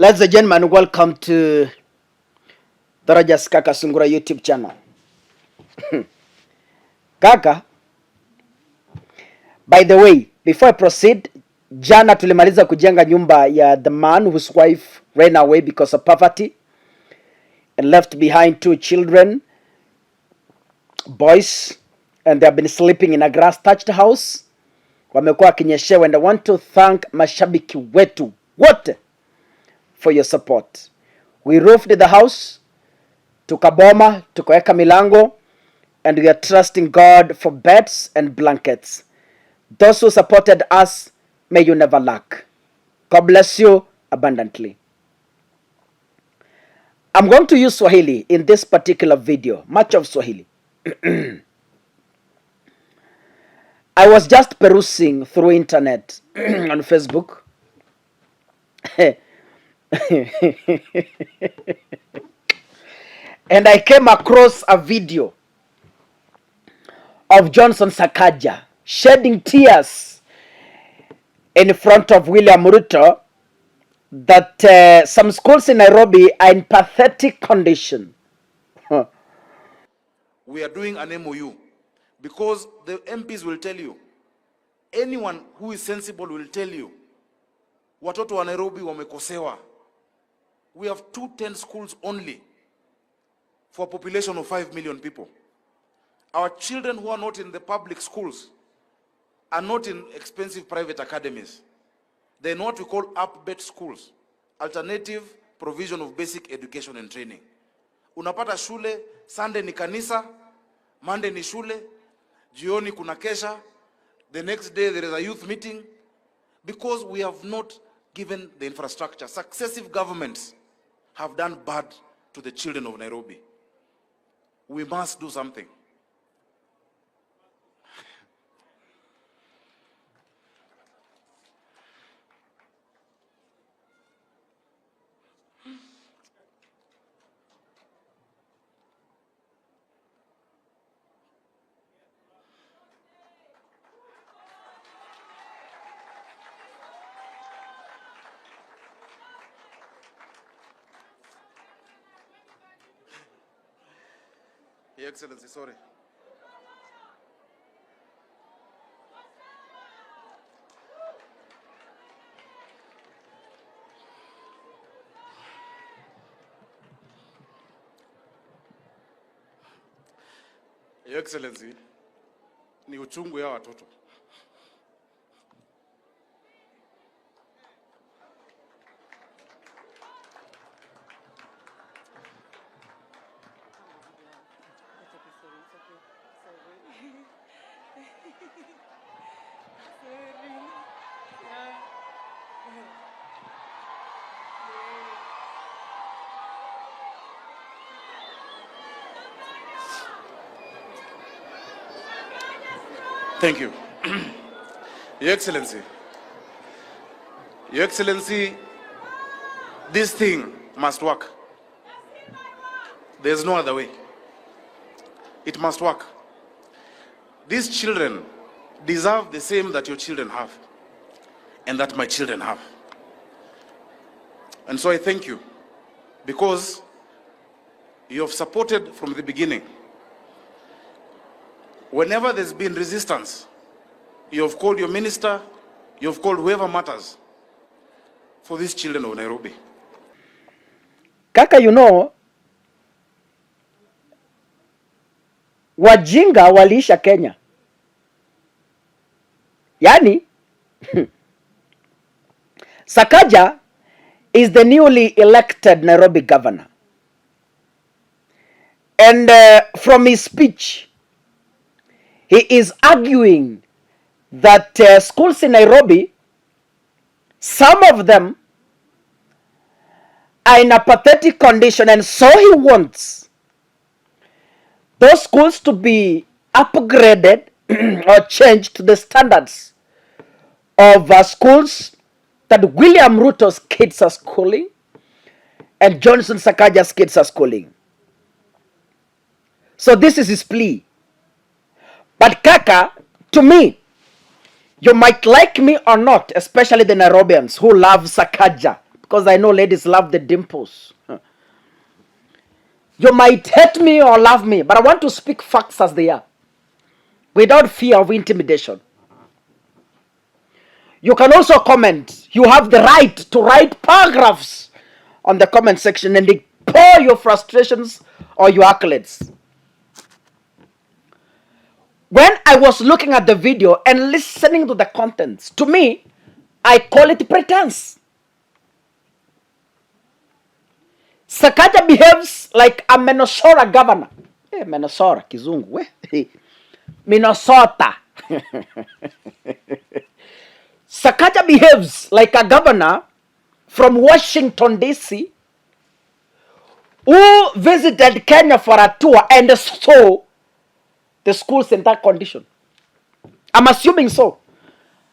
Ladies and gentlemen, welcome to the Kakasungura YouTube channel. Kaka, by the way, before I proceed, jana tulimaliza kujenga nyumba ya the man whose wife ran away because of poverty and left behind 2 children, boys, and they have been sleeping in a grass-thatched house. Wamekuwa kinyeshewa, and I want to thank mashabiki wetu wote for your support. We roofed the house, tukaboma, tukaweka milango, and we are trusting God for beds and blankets. Those who supported us, may you never lack. God bless you abundantly. I'm going to use Swahili in this particular video, much of Swahili. I was just perusing through internet on Facebook. And I came across a video of Johnson Sakaja shedding tears in front of William Ruto that some schools in Nairobi are in pathetic condition. We are doing an MOU because the MPs will tell you, anyone who is sensible will tell you, watoto wa Nairobi wamekosewa. We have 210 schools only for a population of 5 million people. Our children who are not in the public schools are not in expensive private academies. They're in what we call up-bet schools, alternative provision of basic education and training. Unapata shule, Sunday ni kanisa, Monday ni shule, jioni kuna kesha, the next day there is a youth meeting, because we have not given the infrastructure. Successive governments have done bad to the children of Nairobi. We must do something. Your Excellency, sorry. Your Excellency, ni uchungu ya watoto. Thank you. Your Excellency. Your Excellency, this thing must work. There's no other way. It must work. These children deserve the same that your children have and that my children have. And so I thank you because you have supported from the beginning. Whenever there's been resistance, you have called your minister, you have called whoever matters for these children of Nairobi. Kaka, you know, wajinga waliisha Kenya. Yani, Sakaja is the newly elected Nairobi governor. And from his speech, he is arguing that schools in Nairobi, some of them are in a pathetic condition, and so he wants those schools to be upgraded or changed to the standards of schools that William Ruto's kids are schooling and Johnson Sakaja's kids are schooling. So this is his plea. But Kaka, to me, you might like me or not, especially the Nairobians who love Sakaja, because I know ladies love the dimples. You might hate me or love me, but I want to speak facts as they are, without fear of intimidation. You can also comment. You have the right to write paragraphs on the comment section and pour your frustrations or your accolades. When I was looking at the video and listening to the contents, to me, I call it pretense. Sakaja behaves like a Minnesota governor. Hey, Minnesota, kizungu. Minnesota. Sakaja behaves like a governor from Washington, D.C., who visited Kenya for a tour and saw the schools in that condition. I'm assuming so.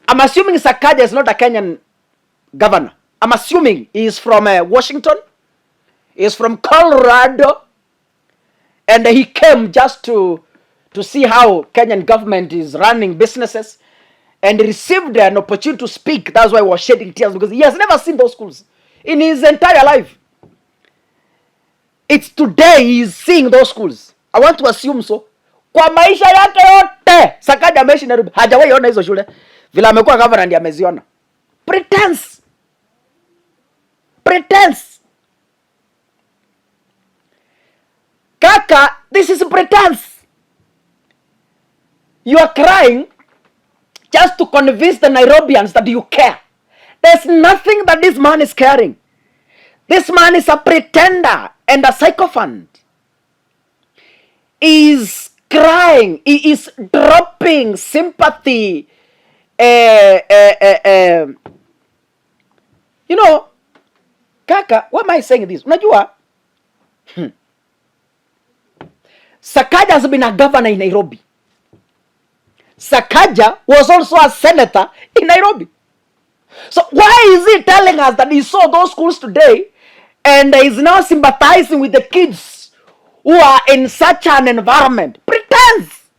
I'm assuming Sakaja is not a Kenyan governor. I'm assuming he is from Washington. He is from Colorado. And he came just to see how Kenyan government is running businesses. And received an opportunity to speak. That's why he was shedding tears, because he has never seen those schools in his entire life. It's today he is seeing those schools. I want to assume so. Kwa maisha yake yote Sakaja ameishi Nairobi, hajawahi ona hizo shule. Vile amekuwa governor ndiye ameziona. Pretense. Pretense. Kaka, this is pretense. You are crying just to convince the Nairobians that you care. There's nothing that this man is caring. This man is a pretender and a sycophant. He is crying. He is dropping sympathy. You know, Kaka, why am I saying this? Unajua, Sakaja has been a governor in Nairobi. Sakaja was also a senator in Nairobi. So why is he telling us that he saw those schools today and is now sympathizing with the kids who are in such an environment? Pretense.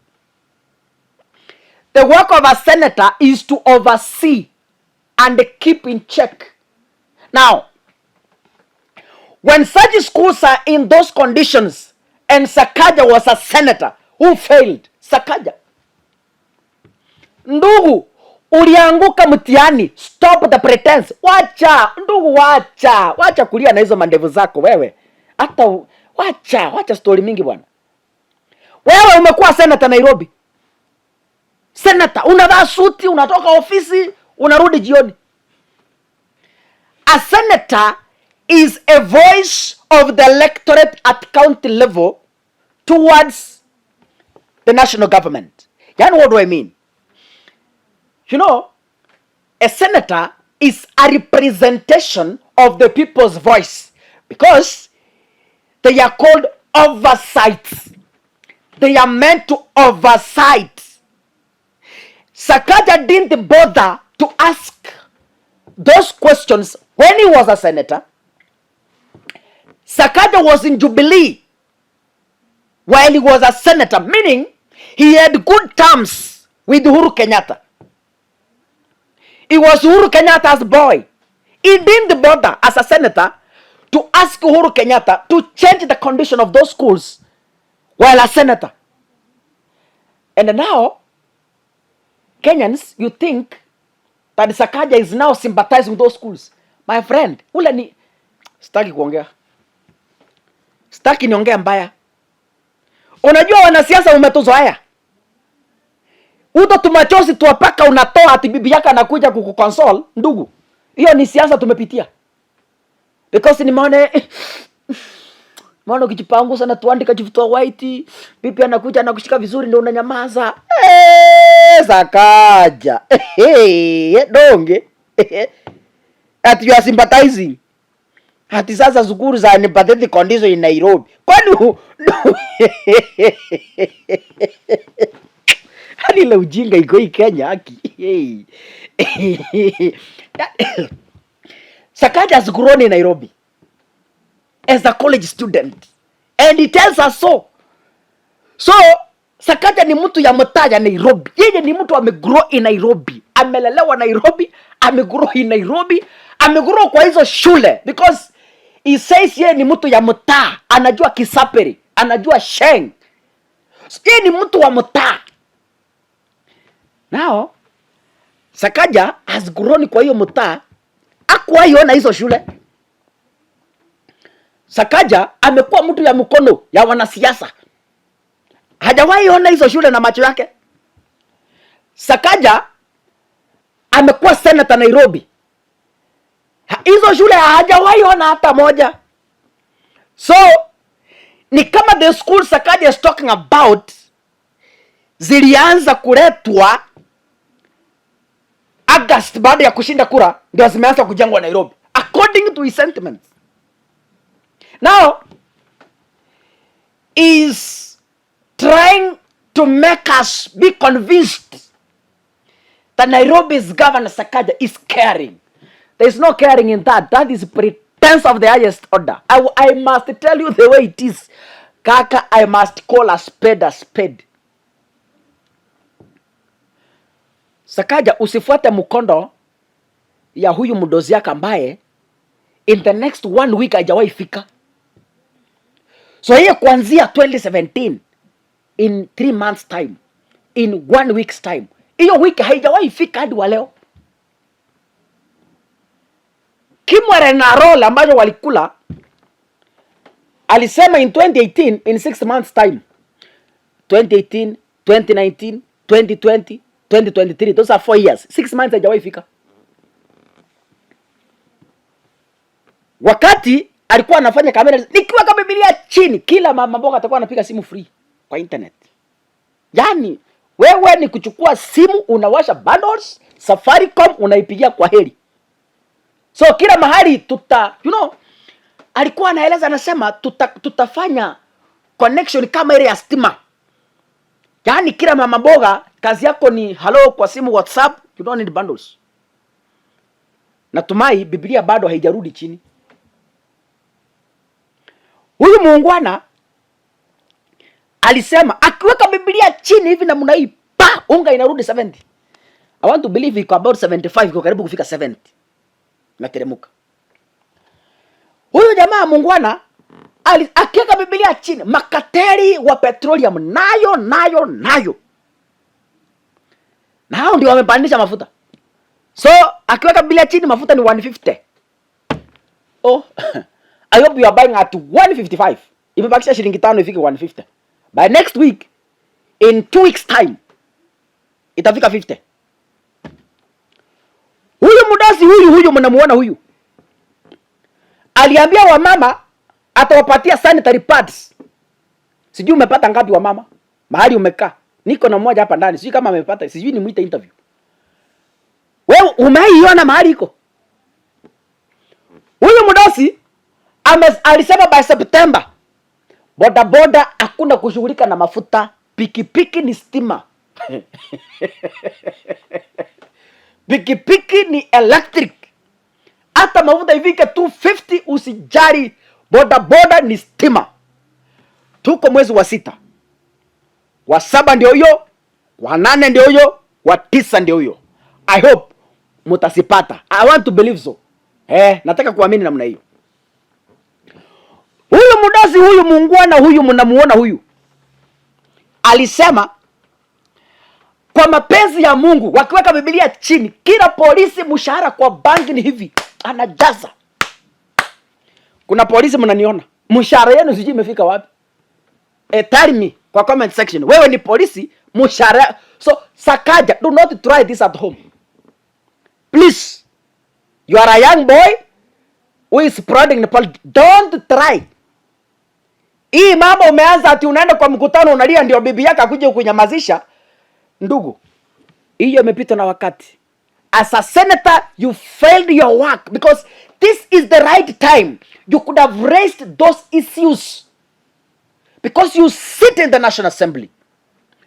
The work of a senator is to oversee and keep in check. Now, when such schools are in those conditions, and Sakaja was a senator who failed, Sakaja, ndugu, ulianguka mtihani. Stop the pretense. Wacha ndugu, wacha kulia na hizo mandevu zako wewe. Hata wacha story mingi bwana. Wewe umekuwa senator Nairobi. Senator, unavaa suti, unatoka ofisi, unarudi jioni. A senator is a voice of the electorate at county level towards the national government. Yani, what do I mean? You know, a senator is a representation of the people's voice because they are called oversights. They are meant to oversight. Sakaja didn't bother to ask those questions when he was a senator. Sakaja was in Jubilee while he was a senator, meaning he had good terms with Uhuru Kenyatta. He was Uhuru Kenyatta's boy. He didn't bother as a senator to ask Uhuru Kenyatta to change the condition of those schools while a senator. And now, Kenyans, you think that Sakaja is now sympathizing with those schools. My friend, ule ni sitaki kuongea. Sitaki niongea mbaya. Unajua wanasiasa umetozoea. Uto tumachozi tuwapaka unatoa ati bibi yako anakuja kukukonsole, ndugu. Hiyo ni siasa tumepitia. Because ni maana ukijipangu sana tuandika chifutua white, bibi anakuja anakushika vizuri ndio unanyamaza. Sakaja. Donge. Ati you are sympathizing. Hati sasa zukuru za sympathetic condition in Nairobi. Kwani hadi la ujinga iko hii Kenya haki. Sakaja has grown in Nairobi as a college student and he tells us so. So Sakaja ni mtu ya mtaa ya Nairobi. Yeye ni mtu amegrow in Nairobi. Amelelewa Nairobi, amegrow in Nairobi, Amegrow kwa hizo shule because he says yeye ni mtu ya mtaa, anajua Kisaperi, anajua Sheng. So, yeye ni mtu wa mtaa. Now Sakaja has grown kwa hiyo mtaa, hakuwaiona hizo shule. Sakaja amekuwa mtu ya mkono ya wanasiasa, hajawahi ona hizo shule na macho yake. Sakaja amekuwa senator Nairobi, hizo shule hajawahi ona hata moja. So ni kama the school Sakaja is talking about zilianza kuletwa August baada ya kushinda kura, ndio zimeanza kujengwa Nairobi according to his sentiments. Now is trying to make us be convinced that Nairobi's governor Sakaja is caring. There is no caring in that. That is pretense of the highest order. I must tell you the way it is. Kaka, I must call a spade a spade. Sakaja, usifuate mkondo ya huyu mdozi yake ambaye in the next 1 week hajawahi fika. So yeye kuanzia 2017 in 3 months time, in 1 week's time, hiyo wiki haijawahi fika hadi wa leo. Kimwere na role ambayo walikula, alisema in 2018 in 6 months time, 2018, 2019, 2020, 2023, those are 4 years. 6 months haijawahi fika. Wakati alikuwa anafanya kamera, nikiwa kama Biblia chini, kila mama mboga atakuwa anapiga simu free kwa internet. Yani wewe ni kuchukua simu, unawasha bundles, Safaricom unaipigia kwa heri. So kila mahali alikuwa anaeleza, anasema tutafanya connection kama ile ya stima. Yani kila mama mboga kazi yako ni hello kwa simu, WhatsApp, you don't need bundles. Natumai Biblia bado haijarudi chini. Huyu muungwana alisema akiweka Biblia chini hivi na mnai unga inarudi 70. I want to believe iko about 75, iko karibu kufika 70. Na teremuka. Huyu jamaa muungwana akiweka Biblia chini, makateri wa petroleum nayo. Na hao ndio wamepandisha mafuta. So akiweka Biblia chini mafuta ni 150. Oh, I hope you are buying at 155. Imebakisha shilingi 5 ifike 150. By next week, in 2 weeks time, itafika 50. Huyu mudasi huyu mnamuona huyu, aliambia wamama atawapatia sanitary pads. Sijui umepata ngapi wamama? Mahali umekaa. Niko na mmoja hapa ndani. Sijui kama amepata. Sijui ni muite interview. Wewe umeiona mahali iko? Huyu mudasi alisema by September boda hakuna kushughulika na mafuta, pikipiki ni stima. Pikipiki ni electric. Hata mafuta ifike 250 usijari, boda ni stima. Tuko mwezi wa 6. Wa 7 ndio huyo, wa 8 ndio huyo, wa 9 ndio huyo. I hope mutasipata. I want to believe so. Nataka kuamini namna hiyo. Huyu mudasi huyu muungwana huyu mnamuona huyu, alisema kwa mapenzi ya Mungu, wakiweka Biblia chini, kila polisi mshahara kwa banki ni hivi, anajaza. Kuna polisi mnaniona, mshahara yenu sijui imefika wapi? Tell me kwa comment section. Wewe ni polisi, mshahara. So Sakaja, do not try this at home. Please. You are a young boy who is spreading the politics. Don't try. Hii mama umeanza ati unaenda kwa mkutano unalia ndio bibi yake akuje kunyamazisha. Ndugu, hiyo imepita na wakati. As a senator, you failed your work because this is the right time. You could have raised those issues because you sit in the National Assembly.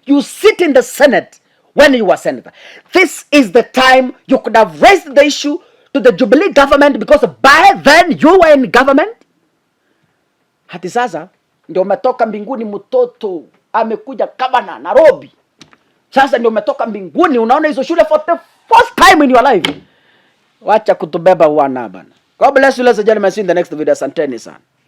You sit in the Senate when you were senator. This is the time you could have raised the issue to the Jubilee government because by then you were in government. Hati sasa ndio umetoka mbinguni, mtoto amekuja Kabana Nairobi. Sasa ndio umetoka mbinguni, unaona hizo shule for the first time in your life. Wacha kutubeba wana bana. God bless you, ladies and gentlemen. See you in the next video. Asanteni sana.